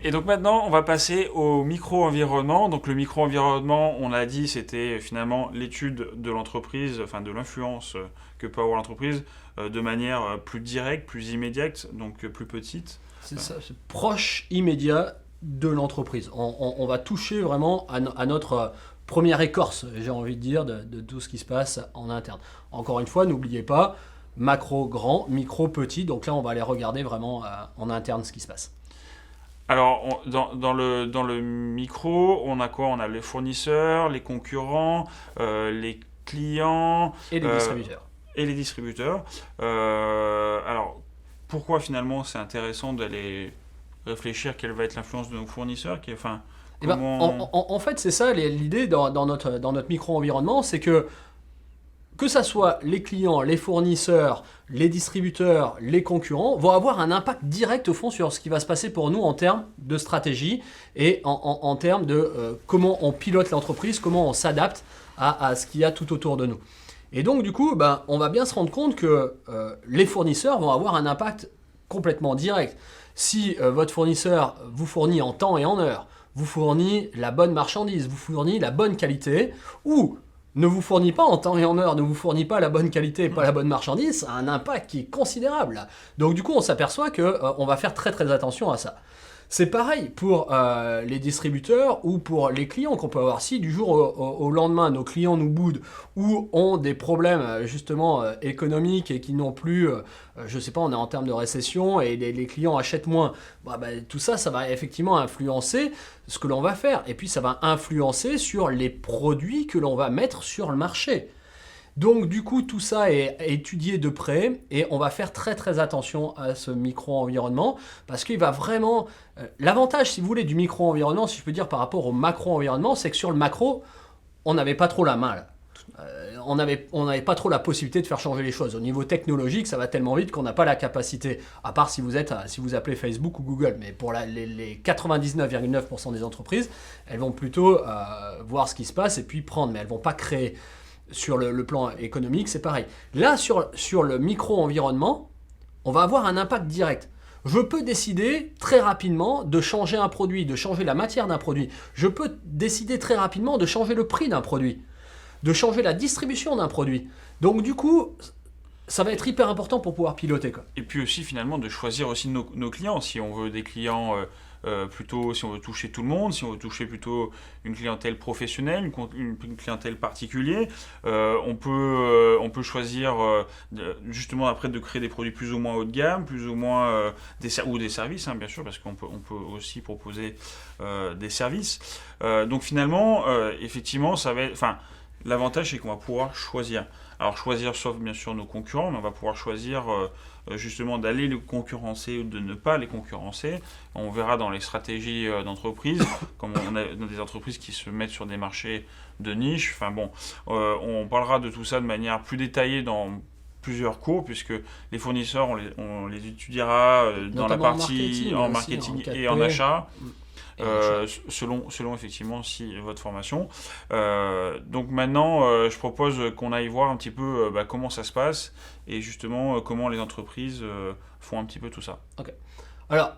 Et donc maintenant, on va passer au micro-environnement. Donc le micro-environnement, on l'a dit, c'était finalement l'étude de l'entreprise, enfin de l'influence que peut avoir l'entreprise de manière plus directe, plus immédiate, donc plus petite. C'est ça, c'est proche, immédiat de l'entreprise. On va toucher vraiment à notre première écorce, j'ai envie de dire, de tout ce qui se passe en interne. Encore une fois, n'oubliez pas, macro grand, micro petit. Donc là, on va aller regarder vraiment en interne ce qui se passe. Alors, dans le micro, on a quoi? On a les fournisseurs, les concurrents, les clients Et les distributeurs. et les distributeurs. Alors, pourquoi finalement c'est intéressant d'aller réfléchir quelle va être l'influence de nos fournisseurs enfin, Eh ben, comment... en fait, c'est ça l'idée dans notre micro-environnement, c'est que ça soit les clients, les fournisseurs, les distributeurs, les concurrents, vont avoir un impact direct au fond sur ce qui va se passer pour nous en termes de stratégie et en termes de comment on pilote l'entreprise, comment on s'adapte à ce qu'il y a tout autour de nous. Et donc du coup, on va bien se rendre compte que les fournisseurs vont avoir un impact complètement direct. Si votre fournisseur vous fournit en temps et en heure, vous fournit la bonne marchandise, vous fournit la bonne qualité, ou ne vous fournit pas en temps et en heure, ne vous fournit pas la bonne qualité et pas la bonne marchandise, ça a un impact qui est considérable. Donc du coup, on s'aperçoit qu'on va faire très très attention à ça. C'est pareil pour les distributeurs ou pour les clients qu'on peut avoir. Si du jour au lendemain, nos clients nous boudent ou ont des problèmes justement économiques et qui n'ont plus, je sais pas, on est en termes de récession et les clients achètent moins, tout ça, ça va effectivement influencer ce que l'on va faire. Et puis ça va influencer sur les produits que l'on va mettre sur le marché. Donc du coup, tout ça est étudié de près et on va faire très très attention à ce micro-environnement parce qu'il va vraiment... l'avantage, si vous voulez, du micro-environnement, si je peux dire par rapport au macro-environnement, c'est que sur le macro, on n'avait pas trop la main là. On n'avait pas trop la possibilité de faire changer les choses. Au niveau technologique, ça va tellement vite qu'on n'a pas la capacité, à part si vous appelez Facebook ou Google. Mais pour les 99,9% des entreprises, elles vont plutôt voir ce qui se passe et puis prendre, mais elles ne vont pas créer. Sur le plan économique, c'est pareil. Là, sur le micro-environnement, on va avoir un impact direct. Je peux décider très rapidement de changer un produit, de changer la matière d'un produit. Je peux décider très rapidement de changer le prix d'un produit, de changer la distribution d'un produit. Donc du coup, ça va être hyper important pour pouvoir piloter, quoi. Et puis aussi finalement de choisir aussi nos clients. Si on veut des clients plutôt, si on veut toucher tout le monde, si on veut toucher plutôt une clientèle professionnelle, une clientèle particulière, on peut choisir justement après de créer des produits plus ou moins haut de gamme, plus ou moins ou des services, hein, bien sûr, parce qu'on peut aussi proposer des services. Donc finalement, effectivement, ça va être, enfin, l'avantage c'est qu'on va pouvoir choisir. Alors choisir sauf bien sûr nos concurrents, mais on va pouvoir choisir justement d'aller les concurrencer ou de ne pas les concurrencer. On verra dans les stratégies d'entreprise, comme on a dans des entreprises qui se mettent sur des marchés de niche. Enfin bon, on parlera de tout ça de manière plus détaillée dans plusieurs cours, puisque les fournisseurs, on les étudiera dans la Notamment partie en marketing aussi, en et en 4P. achat. Et en achat. Selon effectivement si votre formation. Donc maintenant, je propose qu'on aille voir un petit peu comment ça se passe et justement comment les entreprises font un petit peu tout ça. Ok. Alors,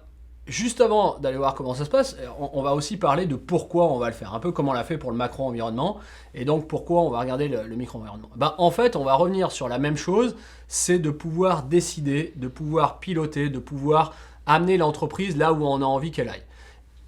juste avant d'aller voir comment ça se passe, on va aussi parler de pourquoi on va le faire, un peu comme on l'a fait pour le macro-environnement, et donc pourquoi on va regarder le micro-environnement. En fait, on va revenir sur la même chose, c'est de pouvoir décider, de pouvoir piloter, de pouvoir amener l'entreprise là où on a envie qu'elle aille.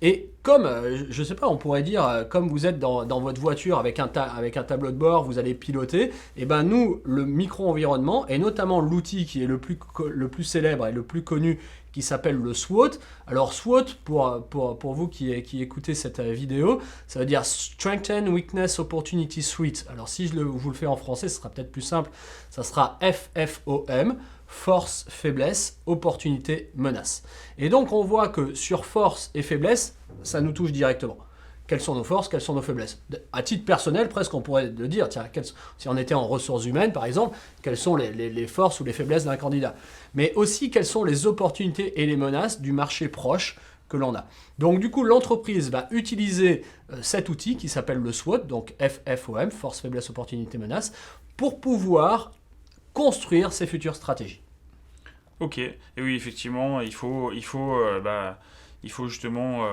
Et comme, je ne sais pas, on pourrait dire, comme vous êtes dans votre voiture avec un tableau de bord, vous allez piloter, et nous, le micro-environnement, et notamment l'outil qui est le plus célèbre et le plus connu, qui s'appelle le SWOT. Alors SWOT, pour vous qui écoutez cette vidéo, ça veut dire Strengthen, Weakness, Opportunity, Suite. Alors si vous le fais en français, ce sera peut-être plus simple, ça sera FFOM. Force, faiblesse, opportunité, menace. Et donc on voit que sur force et faiblesse, ça nous touche directement. Quelles sont nos forces, quelles sont nos faiblesses? À titre personnel, presque on pourrait le dire, tiens, si on était en ressources humaines par exemple, quelles sont les forces ou les faiblesses d'un candidat? Mais aussi quelles sont les opportunités et les menaces du marché proche que l'on a. Donc du coup, l'entreprise va utiliser cet outil qui s'appelle le SWOT, donc FFOM, force, faiblesse, opportunité, menace, pour pouvoir construire ses futures stratégies. Ok, et oui, effectivement, il faut il faut justement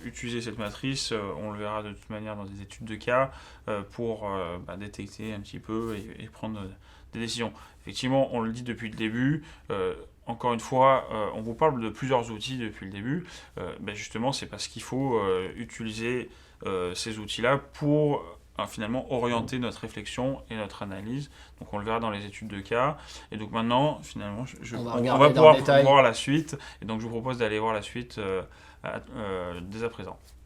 utiliser cette matrice, on le verra de toute manière dans des études de cas, pour détecter un petit peu et prendre des décisions. Effectivement, on le dit depuis le début, encore une fois, on vous parle de plusieurs outils depuis le début. Justement, c'est parce qu'il faut utiliser ces outils-là pour finalement orienter notre réflexion et notre analyse. Donc on le verra dans les études de cas. Et donc maintenant, finalement, on va pouvoir voir la suite. Et donc je vous propose d'aller voir la suite dès à présent.